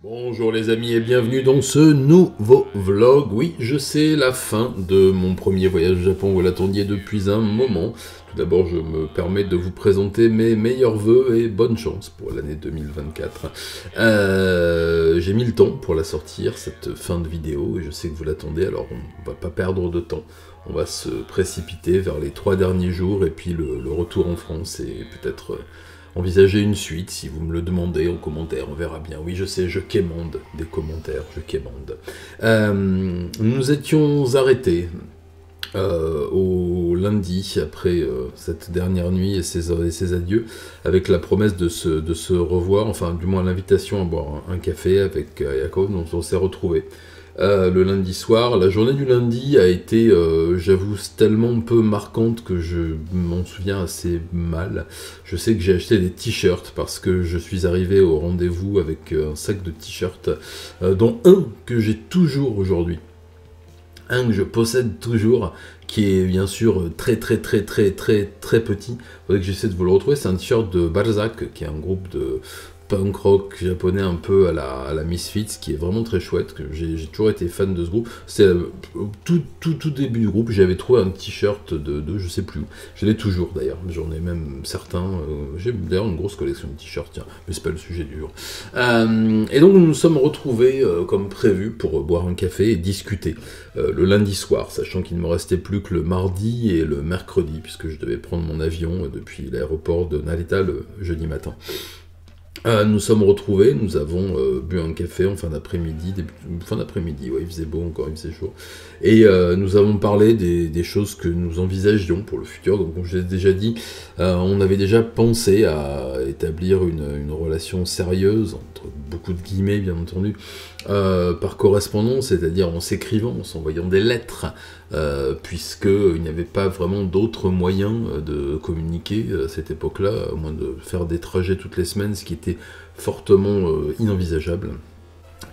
Bonjour les amis et bienvenue dans ce nouveau vlog. Oui, je sais, la fin de mon premier voyage au Japon, vous l'attendiez depuis un moment. Tout d'abord, je me permets de vous présenter mes meilleurs vœux et bonne chance pour l'année 2024. J'ai mis le temps pour la sortir, cette fin de vidéo, et je sais que vous l'attendez, alors on va pas perdre de temps. On va se précipiter vers les 3 derniers jours et puis le retour en France et peut-être envisager une suite, si vous me le demandez en commentaire, on verra bien. Oui, je sais, je quémande des commentaires, je quémande. Nous étions arrêtés au lundi, après cette dernière nuit et ses adieux, avec la promesse de se revoir, enfin du moins l'invitation à boire un café avec Jacob, dont on s'est retrouvés. Le lundi soir. La journée du lundi a été, j'avoue, tellement peu marquante que je m'en souviens assez mal. Je sais que j'ai acheté des t-shirts parce que je suis arrivé au rendez-vous avec un sac de t-shirts, dont un que j'ai toujours aujourd'hui. Un que je possède toujours, qui est bien sûr très petit. Il faudrait que j'essaie de vous le retrouver. C'est un t-shirt de Balzac, qui est un groupe de punk rock japonais un peu à la Misfits, qui est vraiment très chouette, que j'ai toujours été fan de ce groupe. C'est tout début du groupe, j'avais trouvé un t-shirt de je sais plus où. Je l'ai toujours d'ailleurs, j'en ai même certains. J'ai d'ailleurs une grosse collection de t-shirts, tiens, mais c'est pas le sujet du jour. Et donc nous nous sommes retrouvés comme prévu pour boire un café et discuter le lundi soir, sachant qu'il ne me restait plus que le mardi et le mercredi, puisque je devais prendre mon avion depuis l'aéroport de Narita le jeudi matin. Nous sommes retrouvés, nous avons bu un café en fin d'après-midi, ouais, il faisait beau encore, il faisait chaud, et nous avons parlé des choses que nous envisagions pour le futur. Donc comme je l'ai déjà dit, on avait déjà pensé à établir une relation sérieuse, entre beaucoup de guillemets bien entendu, par correspondance, c'est-à-dire en s'écrivant, en s'envoyant des lettres, puisqu'il n'y avait pas vraiment d'autres moyens de communiquer à cette époque-là, à moins de faire des trajets toutes les semaines, ce qui était fortement inenvisageable.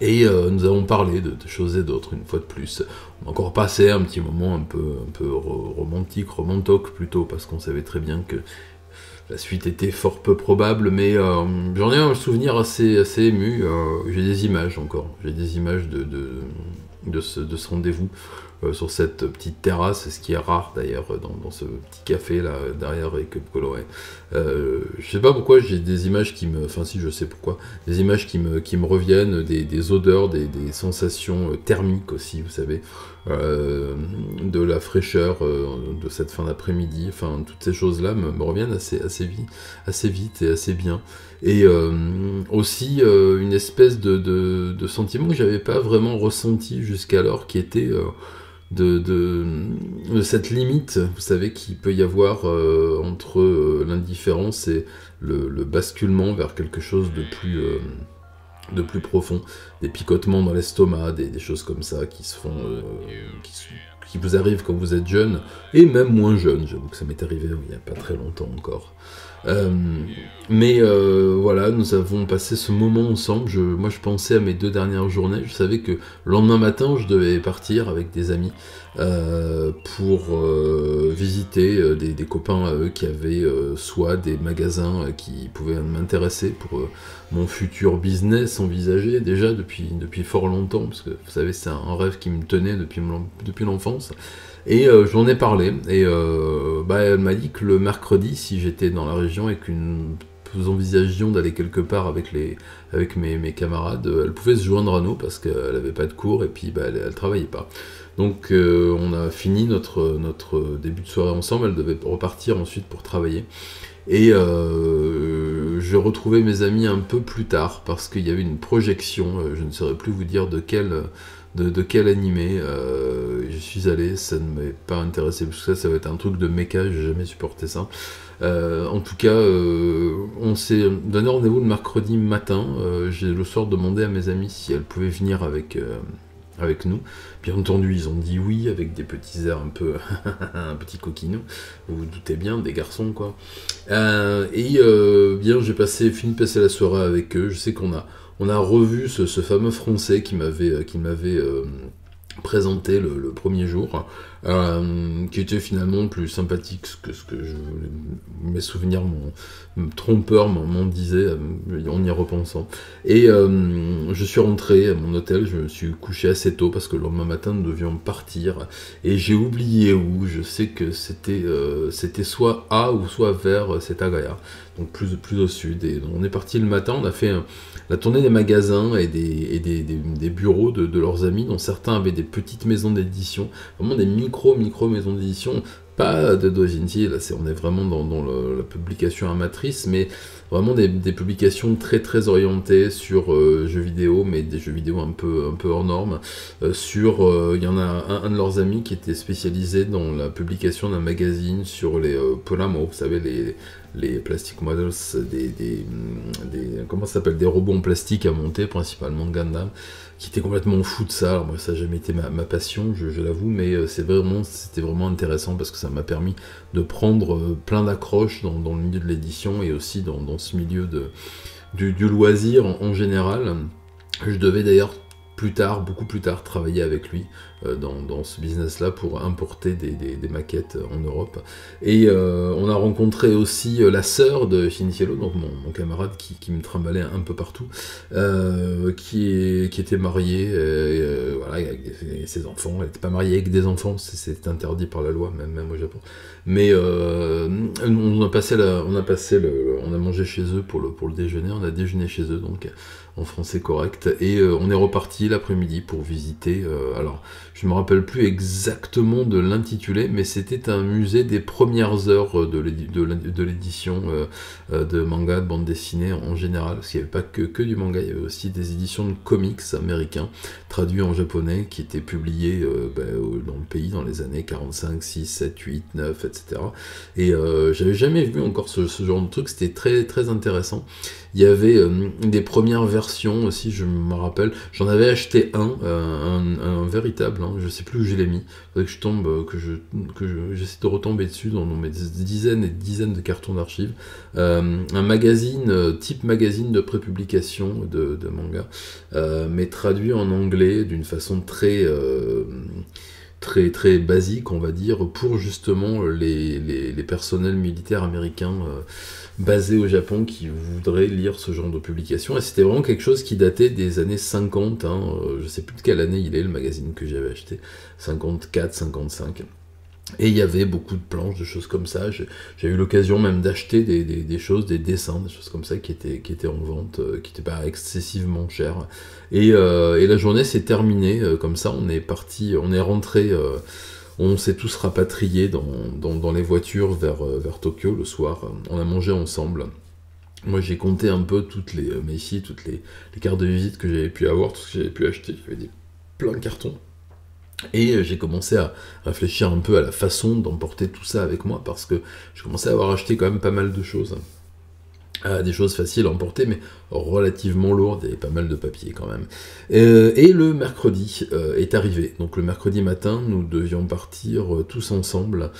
Et nous avons parlé de choses et d'autres, une fois de plus. On a encore passé un petit moment un peu romantoc plutôt, parce qu'on savait très bien que la suite était fort peu probable, mais j'en ai un souvenir assez ému. J'ai des images encore, j'ai des images de ce rendez-vous sur cette petite terrasse, ce qui est rare d'ailleurs dans ce petit café là derrière avec coloré. Je sais pas pourquoi j'ai des images qui me, enfin si je sais pourquoi, des images qui me reviennent, des odeurs, des sensations thermiques aussi, vous savez, de la fraîcheur de cette fin d'après-midi. Enfin toutes ces choses là me reviennent assez vite et assez bien. Et aussi une espèce de sentiment que j'avais pas vraiment ressenti jusqu'alors, qui était de cette limite, vous savez, qu'il peut y avoir entre l'indifférence et le basculement vers quelque chose de plus profond, des picotements dans l'estomac, des choses comme ça qui se font, qui vous arrivent quand vous êtes jeune, et même moins jeune. J'avoue que ça m'est arrivé il n'y a pas très longtemps encore. Mais voilà, nous avons passé ce moment ensemble. Moi je pensais à mes 2 dernières journées. Je savais que le lendemain matin je devais partir avec des amis pour visiter des copains à eux qui avaient soit des magasins qui pouvaient m'intéresser pour mon futur business envisagé déjà depuis fort longtemps, parce que vous savez c'est un rêve qui me tenait depuis l'enfance. Et j'en ai parlé, et elle m'a dit que le mercredi, si j'étais dans la région et que nous envisagions d'aller quelque part avec mes camarades, elle pouvait se joindre à nous parce qu'elle n'avait pas de cours et puis elle travaillait pas. Donc on a fini notre début de soirée ensemble. Elle devait repartir ensuite pour travailler. Et je retrouvais mes amis un peu plus tard parce qu'il y avait une projection, je ne saurais plus vous dire de quel animé. Je suis allé, ça ne m'avait pas intéressé parce que ça va être un truc de méca, j'ai jamais supporté ça. En tout cas, on s'est donné rendez-vous le mercredi matin. J'ai le soir demandé à mes amis si elles pouvaient venir avec nous. Bien entendu, ils ont dit oui, avec des petits airs un peu un petit coquinou. Vous vous doutez bien, des garçons quoi. Bien, j'ai fini de passer la soirée avec eux. Je sais qu'on a revu ce fameux français qui m'avait présenté le premier jour. qui était finalement plus sympathique que ce que mes souvenirs, trompeur m'en disait en y repensant. Et je suis rentré à mon hôtel, je me suis couché assez tôt parce que le lendemain matin nous devions partir et j'ai oublié où. Je sais que c'était soit à ou soit vers Setagaya, donc plus au sud. Et on est parti le matin, on a fait la tournée des magasins et des bureaux de leurs amis, dont certains avaient des petites maisons d'édition, vraiment des micro maisons d'édition, pas de doujinshi, là on est vraiment dans la publication amatrice, mais vraiment des publications très orientées sur jeux vidéo, mais des jeux vidéo un peu hors normes. Il y en a un de leurs amis qui était spécialisé dans la publication d'un magazine sur les Polamo, vous savez, les plastic models, comment ça s'appelle, des robots en plastique à monter, principalement de Gundam, qui était complètement fou de ça. Alors moi, ça n'a jamais été ma passion, je l'avoue, mais c'était vraiment intéressant parce que ça m'a permis de prendre plein d'accroches dans le milieu de l'édition et aussi dans ce milieu du loisir en général. Je devais d'ailleurs beaucoup plus tard, travailler avec lui dans ce business-là pour importer des maquettes en Europe. Et on a rencontré aussi la sœur de Shinichiro, donc mon camarade qui me trimballait un peu partout, qui était mariée, voilà, avec ses enfants. Elle n'était pas mariée avec des enfants, c'est interdit par la loi, même au Japon. Mais on a mangé chez eux pour le déjeuner, on a déjeuné chez eux, donc en français correct, et on est reparti l'après-midi pour visiter, alors je me rappelle plus exactement de l'intitulé, mais c'était un musée des premières heures de l'édition de manga, de bande dessinée en général, parce qu'il n'y avait pas que du manga, il y avait aussi des éditions de comics américains traduits en japonais qui étaient publiés dans le pays dans les années 45, 6, 7, 8, 9, etc. Et j'avais jamais vu encore ce genre de truc, c'était très intéressant. Il y avait des premières versions aussi, je me rappelle. J'en avais acheté un véritable, hein, je sais plus où je l'ai mis. Faudrait que j'essaie de retomber dessus dans mes dizaines et dizaines de cartons d'archives. Un magazine, type magazine de prépublication de manga, mais traduit en anglais d'une façon très basique, on va dire, pour justement les personnels militaires américains basés au Japon qui voudraient lire ce genre de publication. Et c'était vraiment quelque chose qui datait des années 50, je sais plus de quelle année il est, le magazine que j'avais acheté, 54, 55. Et il y avait beaucoup de planches, de choses comme ça. J'ai eu l'occasion même d'acheter des choses, des dessins, des choses comme ça qui étaient en vente, qui n'étaient pas excessivement chères. Et la journée s'est terminée comme ça. On est rentré, on s'est tous rapatriés dans les voitures vers Tokyo le soir. On a mangé ensemble. Moi j'ai compté un peu toutes les cartes de visite que j'avais pu avoir, tout ce que j'avais pu acheter. J'avais plein de cartons. Et j'ai commencé à réfléchir un peu à la façon d'emporter tout ça avec moi, parce que je commençais à avoir acheté quand même pas mal de choses. Des choses faciles à emporter, mais relativement lourdes, et pas mal de papier quand même. Et le mercredi est arrivé. Donc le mercredi matin, nous devions partir tous ensemble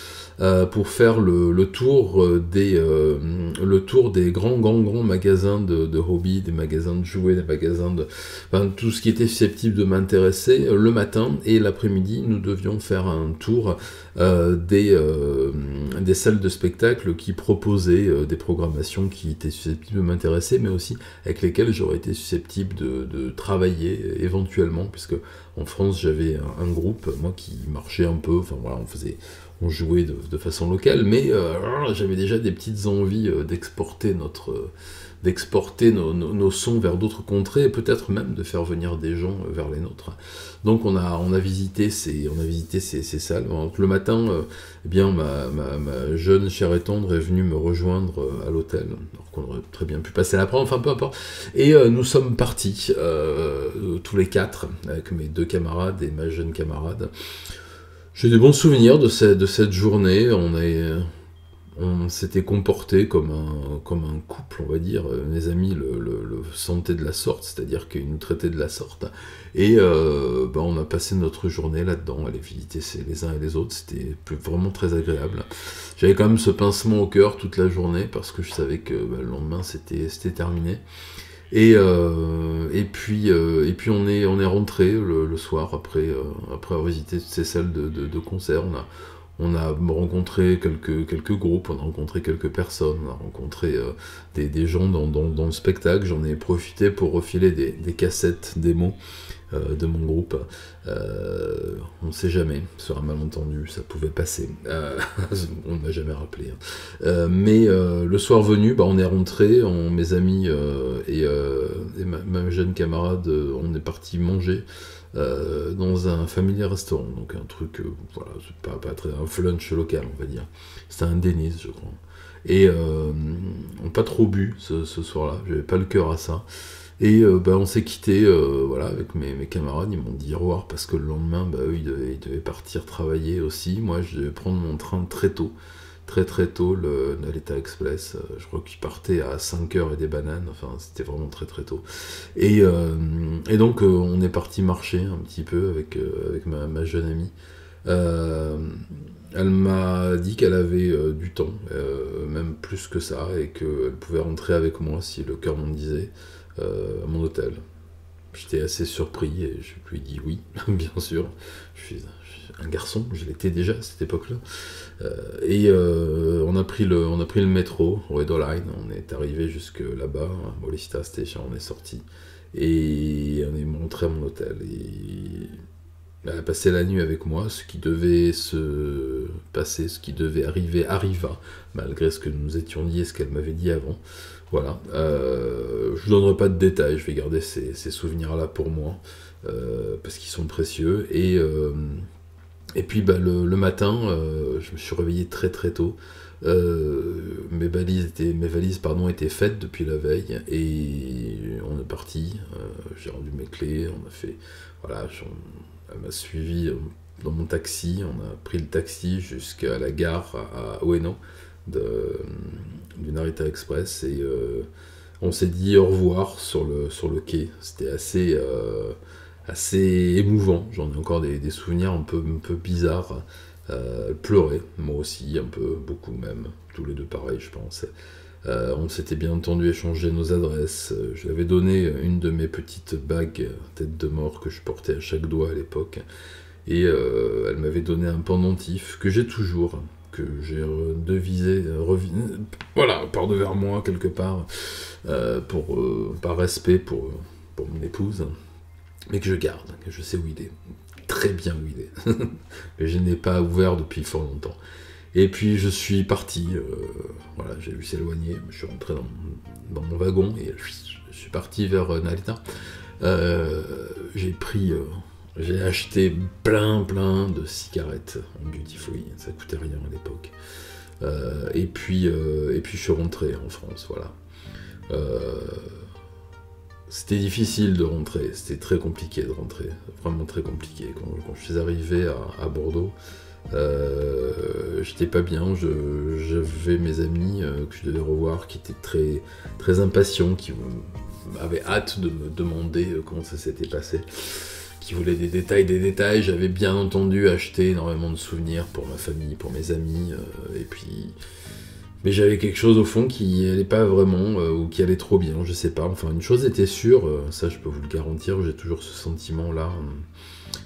pour faire le tour des grands magasins de hobby, des magasins de jouets, des magasins tout ce qui était susceptible de m'intéresser le matin. Et l'après-midi, nous devions faire un tour des salles de spectacle qui proposaient des programmations qui étaient susceptibles de m'intéresser, mais aussi avec lesquelles j'aurais été susceptible de travailler éventuellement, puisque en France j'avais un groupe, moi, qui marchait un peu, enfin voilà, on jouait de façon locale, mais j'avais déjà des petites envies d'exporter nos sons vers d'autres contrées, et peut-être même de faire venir des gens vers les nôtres. Donc on a visité ces salles. Donc, le matin, eh bien ma jeune chère et tendre est venue me rejoindre à l'hôtel, alors qu'on aurait très bien pu passer l'après, enfin peu importe. Et nous sommes partis tous les quatre, avec mes deux camarades et ma jeune camarade. J'ai des bons souvenirs de cette journée. On s'était comporté comme un couple, on va dire. Mes amis le sentaient de la sorte, c'est-à-dire qu'ils nous traitaient de la sorte. Et on a passé notre journée là-dedans, à aller visiter les uns et les autres. C'était vraiment très agréable. J'avais quand même ce pincement au cœur toute la journée, parce que je savais que le lendemain, c'était terminé. Et puis on est rentré le soir après avoir visité toutes ces salles de concert. On a rencontré quelques groupes, on a rencontré quelques personnes, on a rencontré des gens dans le spectacle. J'en ai profité pour refiler des cassettes démos de mon groupe. On ne sait jamais, sur un malentendu, ça pouvait passer. On ne m'a jamais rappelé. Mais le soir venu, on est rentré, mes amis et ma jeune camarade, on est parti manger dans un family restaurant, donc un truc, voilà, c'est pas très un flunch local, on va dire. C'était un Denny's, je crois. Et on n'a pas trop bu ce soir-là, j'avais pas le cœur à ça. Et on s'est quitté, voilà, avec mes camarades, ils m'ont dit au revoir parce que le lendemain, eux, ils devaient partir travailler aussi. Moi, je devais prendre mon train très tôt, très tôt, le Narita Express. Je crois qu'il partait à 5h et des bananes, enfin, c'était vraiment très tôt. Et donc, on est parti marcher un petit peu avec ma jeune amie. Elle m'a dit qu'elle avait du temps, même plus que ça, et qu'elle pouvait rentrer avec moi si le cœur m'en disait. À mon hôtel. J'étais assez surpris et je lui ai dit oui, bien sûr. Je suis un garçon, je l'étais déjà à cette époque-là. On a pris le métro, Red Line, on est arrivé jusque là-bas, à Molista Station, on est sorti et on est montré à mon hôtel. Et elle a passé la nuit avec moi, ce qui devait se passer, ce qui devait arriver, arriva, malgré ce que nous étions dit et ce qu'elle m'avait dit avant. Voilà, je ne donnerai pas de détails, je vais garder ces souvenirs-là pour moi, parce qu'ils sont précieux. Et puis le matin, je me suis réveillé très tôt. Mes valises étaient faites depuis la veille, et on est parti. J'ai rendu mes clés, on a fait... Voilà, elle m'a suivi dans mon taxi, on a pris le taxi jusqu'à la gare à Ueno, du Narita Express, et on s'est dit au revoir sur le quai. C'était assez émouvant, j'en ai encore des souvenirs un peu bizarres. Pleurer, moi aussi, un peu, beaucoup même, tous les deux pareil je pense. On s'était bien entendu échanger nos adresses. Je lui avais donné une de mes petites bagues tête de mort que je portais à chaque doigt à l'époque, et elle m'avait donné un pendentif que j'ai toujours, que j'ai devisé, voilà, par devers moi quelque part, par respect pour mon épouse, mais que je garde, que je sais où il est, très bien où il est, mais je n'ai pas ouvert depuis fort longtemps. Et puis je suis parti, voilà, j'ai vu s'éloigner, je suis rentré dans mon wagon et je suis parti vers Narita. J'ai acheté plein de cigarettes en duty free, ça coûtait rien à l'époque. Et puis je suis rentré en France, voilà. C'était difficile de rentrer, c'était très compliqué de rentrer, vraiment très compliqué. Quand je suis arrivé à Bordeaux, j'étais pas bien, j'avais mes amis que je devais revoir qui étaient très impatients, qui avaient hâte de me demander comment ça s'était passé, qui voulaient des détails. J'avais bien entendu acheté énormément de souvenirs pour ma famille, pour mes amis, mais j'avais quelque chose au fond qui allait pas vraiment, ou qui allait trop bien, je sais pas. Enfin, une chose était sûre, ça je peux vous le garantir, j'ai toujours ce sentiment-là,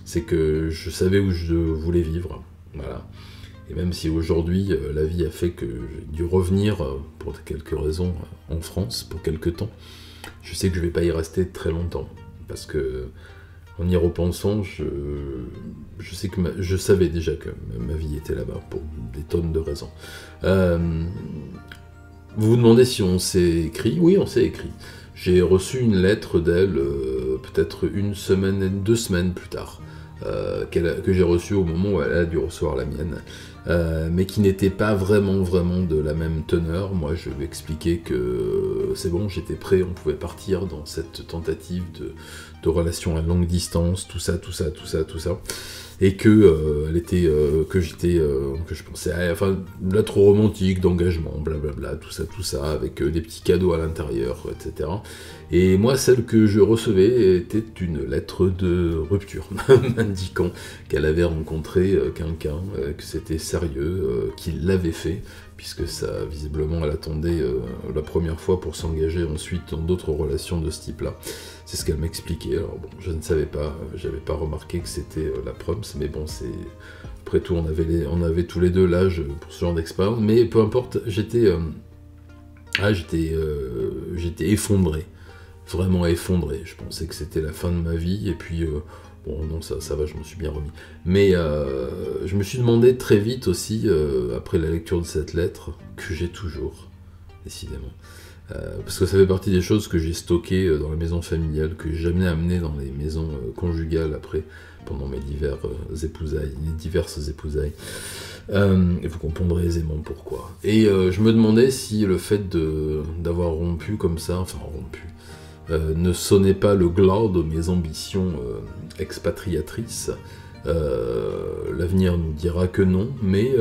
c'est que je savais où je voulais vivre, voilà. Et même si aujourd'hui, la vie a fait que j'ai dû revenir, pour quelques raisons, en France, pour quelques temps, je sais que je vais pas y rester très longtemps, parce que, en y repensant, je sais que je savais déjà que ma vie était là-bas, pour des tonnes de raisons. Vous vous demandez si on s'est écrit? Oui, on s'est écrit. J'ai reçu une lettre d'elle, peut-être 2 semaines plus tard, que j'ai reçue au moment où elle a dû recevoir la mienne, mais qui n'était pas vraiment de la même teneur. Moi, je lui ai expliqué que c'est bon, j'étais prêt, on pouvait partir dans cette tentative de relation à longue distance, tout ça, et que que je pensais à une lettre romantique, d'engagement, blablabla, tout ça, avec des petits cadeaux à l'intérieur, etc. Et moi, celle que je recevais était une lettre de rupture, m'indiquant qu'elle avait rencontré quelqu'un, que c'était sérieux, qu'il l'avait fait, puisque ça, visiblement, elle attendait la première fois pour s'engager ensuite dans d'autres relations de ce type-là. C'est ce qu'elle m'expliquait. Alors bon, je ne savais pas, j'avais pas remarqué que c'était la proms, mais bon, c'est... Après tout, on avait tous les deux l'âge pour ce genre d'expérience, mais peu importe, j'étais effondré, vraiment effondré. Je pensais que c'était la fin de ma vie, et puis... bon, non, ça va, je m'en suis bien remis. Mais je me suis demandé très vite aussi, après la lecture de cette lettre, que j'ai toujours, décidément. Parce que ça fait partie des choses que j'ai stockées dans la maison familiale, que j'ai jamais amenées dans les maisons conjugales après, pendant mes diverses épousailles. Et vous comprendrez aisément pourquoi. Et je me demandais si le fait d'avoir rompu comme ça, enfin rompu, ne sonnait pas le glas de mes ambitions expatriatrices. L'avenir nous dira que non, mais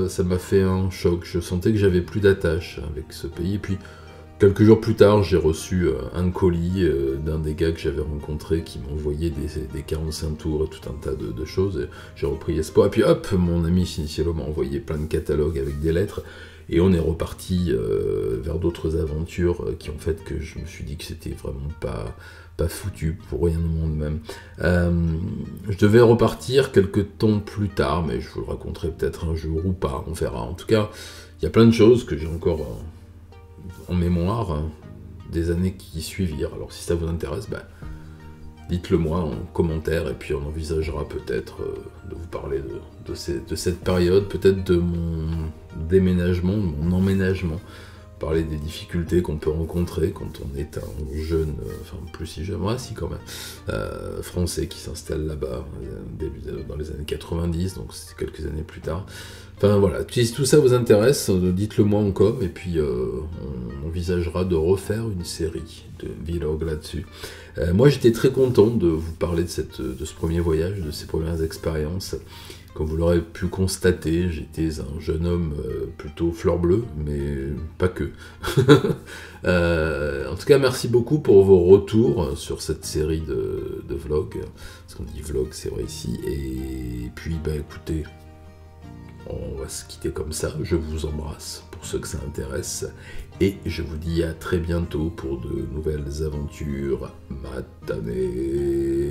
ça m'a fait un choc. Je sentais que j'avais plus d'attache avec ce pays. Et puis, quelques jours plus tard, j'ai reçu un colis d'un des gars que j'avais rencontré qui m'envoyait des 45 tours et tout un tas de choses. Et j'ai repris espoir. Et puis hop, mon ami Ciniciello m'a envoyé plein de catalogues avec des lettres. Et on est reparti vers d'autres aventures qui ont fait que je me suis dit que c'était vraiment pas foutu pour rien au monde même. Je devais repartir quelques temps plus tard, mais je vous le raconterai peut-être un jour ou pas, on verra. En tout cas, il y a plein de choses que j'ai encore en mémoire des années qui suivirent. Alors si ça vous intéresse, dites-le moi en commentaire, et puis on envisagera peut-être de vous parler de cette période, peut-être de mon déménagement, de mon emménagement, parler des difficultés qu'on peut rencontrer quand on est un jeune, enfin plus si jeune, moi si quand même, français qui s'installe là-bas dans les années 90, donc c'est quelques années plus tard. Enfin voilà, si tout ça vous intéresse, dites-le moi en com, et puis on envisagera de refaire une série de vlogs là-dessus. Moi j'étais très content de vous parler de ce premier voyage, de ces premières expériences. Comme vous l'aurez pu constater, j'étais un jeune homme plutôt fleur bleue, mais pas que. En tout cas, merci beaucoup pour vos retours sur cette série de vlogs. Parce qu'on dit vlog, c'est vrai ici. Et puis, écoutez, on va se quitter comme ça. Je vous embrasse pour ceux que ça intéresse. Et je vous dis à très bientôt pour de nouvelles aventures matanées.